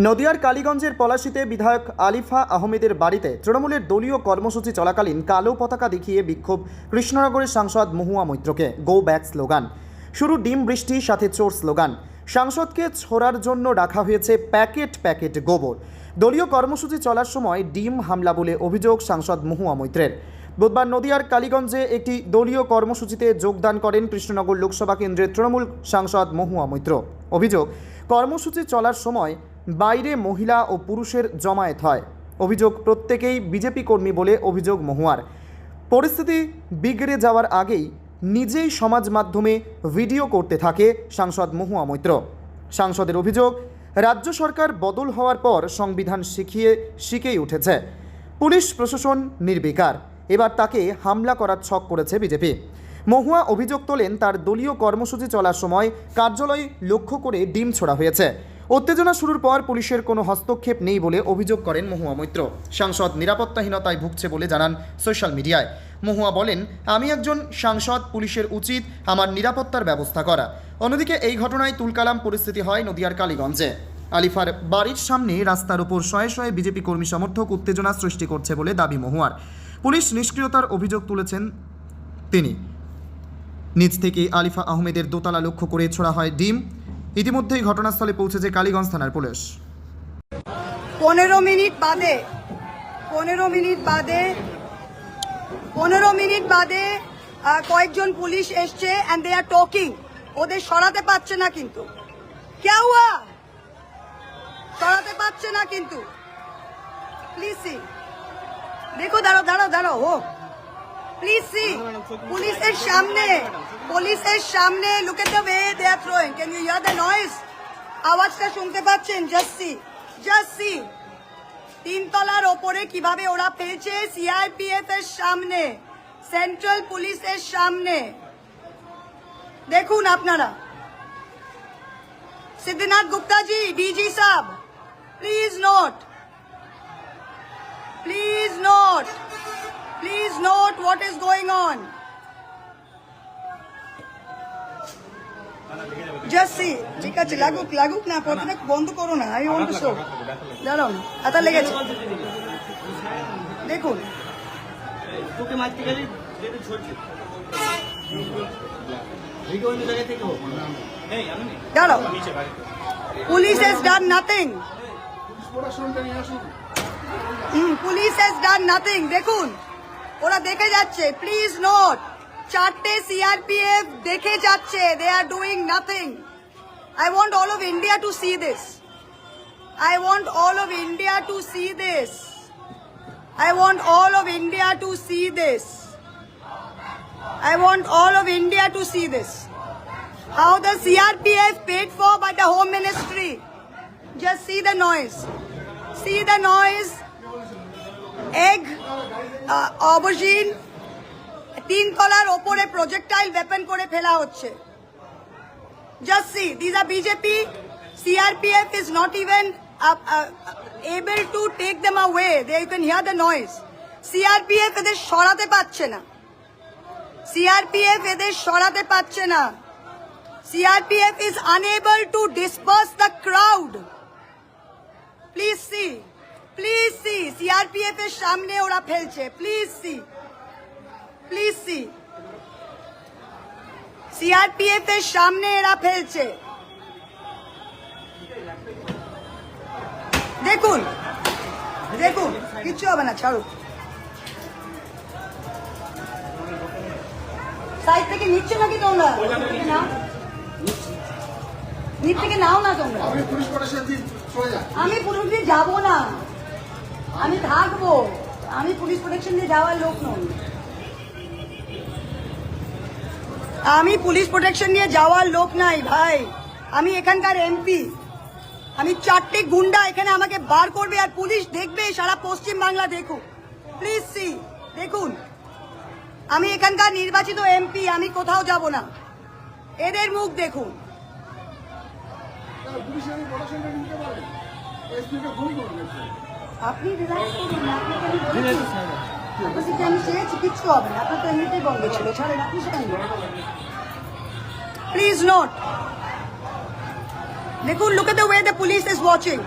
নদিয়ার কালীগঞ্জের পলাশীতে বিধায়ক আলিফা আহমেদের বাড়িতে তৃণমূলের দলীয় কর্মসূচি চলাকালীন কালো পতাকা দেখিয়ে বিক্ষোভ কৃষ্ণনগরের সাংসদ মহুয়া মৈত্রকে। গো ব্যাক স্লোগান শুরু, ডিম বৃষ্টি সাথে চোর স্লোগান। সাংসদকে ছোড়ার জন্য রাখা হয়েছে প্যাকেট প্যাকেট গোবর। দলীয় কর্মসূচি চলার সময় ডিম হামলা বলে অভিযোগ সাংসদ মহুয়া মৈত্রের। বুধবার নদিয়ার কালীগঞ্জে একটি দলীয় কর্মসূচিতে যোগদান করেন কৃষ্ণনগর লোকসভা কেন্দ্রের তৃণমূল সাংসদ মহুয়া মৈত্র। অভিযোগ, কর্মসূচি চলার সময় বাইরে মহিলা ও পুরুষের জমায়েত হয়। অভিযোগ, প্রত্যেকেই বিজেপি কর্মী বলে অভিযোগ মহুয়ার। পরিস্থিতি বিগড়ে যাওয়ার আগেই নিজেই সমাজ মাধ্যমে ভিডিও করতে থাকে সাংসদ মহুয়া মৈত্র। সাংসদের অভিযোগ, রাজ্য সরকার বদল হওয়ার পর সংবিধান শিখেই উঠেছে, পুলিশ প্রশাসন নির্বিকার, এবার তাকে হামলা করার ছক করেছে বিজেপি। মহুয়া অভিযোগ তোলেন, তার দলীয় কর্মসূচি চলার সময় কার্যালয় লক্ষ্য করে ডিম ছোড়া হয়েছে। উত্তেজনা শুরুর পর পুলিশের কোনো হস্তক্ষেপ নেই বলে অভিযোগ করেন মহুয়া মৈত্র। সাংসদ নিরাপত্তাহীনতায় ভুগছে বলে জানান সোশ্যাল মিডিয়ায়। মহুয়া বলেন, আমি একজন সাংসদ, পুলিশের উচিত আমার নিরাপত্তার ব্যবস্থা করা। অন্যদিকে এই ঘটনায় তুলকালাম পরিস্থিতি হয় নদিয়ার কালীগঞ্জে। আলিফার বাড়ির সামনে রাস্তার উপর শয়ে শয়ে বিজেপি কর্মী সমর্থক উত্তেজনা সৃষ্টি করছে বলে দাবি মহুয়ার। পুলিশ নিষ্ক্রিয়তার অভিযোগ তুলেছেন তিনি। নিজ থেকে আলিফা আহমেদের দোতলা লক্ষ্য করে ছোড়া হয় ডিম। ইতিমধ্যেই ঘটনাস্থলে পৌঁছেছে কালীগঞ্জ থানার পুলিশ। 15 মিনিট বাদে কয়েকজন পুলিশ এসছে এন্ড দে আর টকিং। ওদের সরাতে পারছে না, কিন্তু কে হুয়া, সরাতে পারছে না কিন্তু। প্লিজ সি, দেখো, দাঁড়াও ও প্লিজ সি, পুলিশের সামনে look at the way they are throwing. Can you hear the noise? আওয়াজটা শুনতে পাচ্ছেন? জাস্ট সি, তিনতলার ওপরে কিভাবে ওরা ফেলছে, সিআরপিএফ এর সামনে, সেন্ট্রাল পুলিশের সামনে। দেখুন আপনারা। সিদ্ধিনাথ গুপ্তা জি, ডিজি সাহেব, please note what is going on. Just see, ঠিক আছে, লাগুক না, প্রথমে বন্ধ করো না। I want to show. দাঁড়াও, হাতা লেগেছে, দেখুন। দাঁড়াও, police has done nothing. Police has done nothing. দেখুন, ওরা দেখে যাচ্ছে। প্লিজ নোট, 4টে সিআরপিএফ দেখে যাচ্ছে। They are doing nothing. I want all of India to see this. I want all of India to see this. How the CRPF paid for by the Home Ministry. Just see the noise. Egg, aubergine, 3 তলার ওপরে projectile weapon করে ফেলা হচ্ছে। Just see, these are BJP. CRPF is not even able to take them away. There you can hear the noise. CRPF এদের সরাতে পারছে না। CRPF is unable to disperse the crowd. Please see, CRPF এর সামনে ওরা ফেলছে। Please see, CRPF এর সামনে এরা ফেলছে। দেখুন, কিচ্ছু হবে না, ছাড়ো। সাইড থেকে নিচ্ছ নাকি তোমরা? নিচ থেকে নাও না তোমরা। আমি পুলিশ দিয়ে যাবো না, আমি থাকবো। আমি পুলিশ প্রোটেকশন দিয়ে যাওয়ার লোক নই। নাই ভাই। আমি এখানকার এমপি। আমি 4টে গুন্ডা এখানে আমাকে বার করবে আর পুলিশ দেখবে, সারা পশ্চিম বাংলা দেখুক। প্লিজ সি, দেখুন, আমি এখানকার নির্বাচিত এমপি, আমি কোথাও যাব না। এদের মুখ দেখুন। আপনি কিচ্ছু হবে না, আপনার তো এমনিতেই বন্ধ ছিল। ছাড়েন, আপনি সেখানে। প্লিজ নোট, দেখুন, look at the way the police is watching.